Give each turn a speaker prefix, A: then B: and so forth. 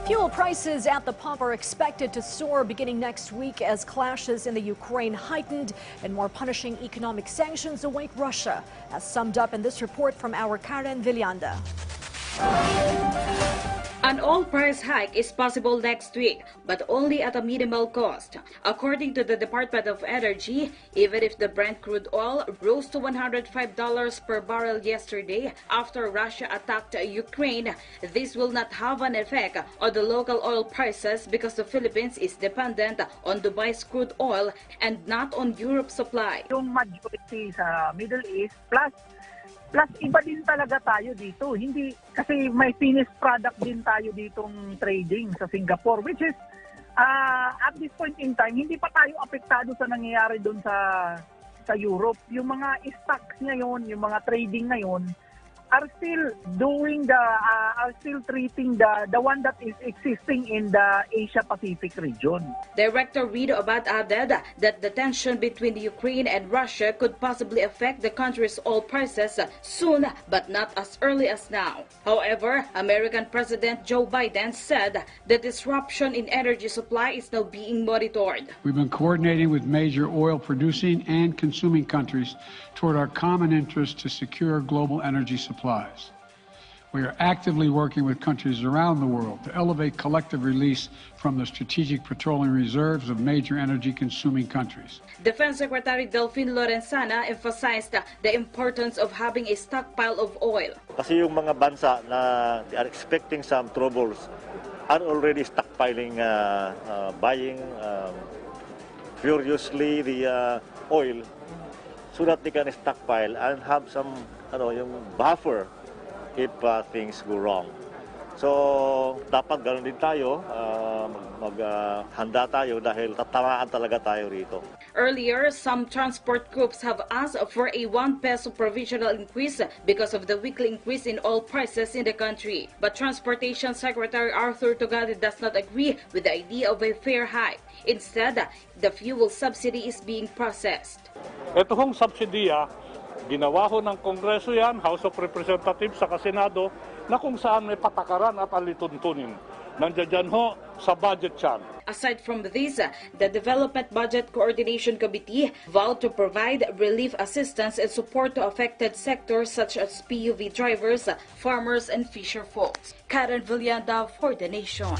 A: Fuel prices at the pump are expected to soar beginning next week as clashes in the Ukraine heightened and more punishing economic sanctions await Russia, as summed up in this report from our Karen Villanda.
B: An oil price hike is possible next week, but only at a minimal cost. According to the Department of Energy, even if the Brent crude oil rose to $105 per barrel yesterday after Russia attacked Ukraine, this will not have an effect on the local oil prices because the Philippines is dependent on Dubai's crude oil and not on Europe's supply.
C: Yung majority sa Middle East plus iba din talaga tayo dito. Hindi kasi may finished product din tayo ditong trading sa Singapore, which is at this point in time hindi pa tayo apektado sa nangyayari doon sa Europe. Yung mga stocks ngayon, yung mga trading ngayon are still treating the one that is existing in the Asia Pacific region.
B: Director Rido Abad added that the tension between the Ukraine and Russia could possibly affect the country's oil prices soon, but not as early as now. However, American President Joe Biden said the disruption in energy supply is now being monitored.
D: We've been coordinating with major oil producing and consuming countries toward our common interest to secure global energy supplies. We are actively working with countries around the world to elevate collective release from the strategic petroleum reserves of major energy-consuming countries.
B: Defense Secretary Delfin Lorenzana emphasized the importance of having a stockpile of oil.
E: Kasi yung mga bansa na they are expecting some troubles are already stockpiling, buying furiously the oil so that they can stockpile and have some yung buffer if things go wrong. So, dapat ganoon din tayo, maghanda tayo dahil tatamaan talaga tayo rito.
B: Earlier, some transport groups have asked for a 1 peso provisional increase because of the weekly increase in oil prices in the country. But Transportation Secretary Arthur Tugade does not agree with the idea of a fair hike. Instead, the fuel subsidy is being processed.
F: Ito hong subsidiya, ginawa ho ng Kongreso yan, House of Representatives sa Senado, na kung saan may patakaran at alituntunin. Nandiyan ho sa budget yan.
B: Aside from this, the Development Budget Coordination Committee vowed to provide relief assistance and support to affected sectors such as PUV drivers, farmers, and fisher folks. Karen Villanda for The Nation.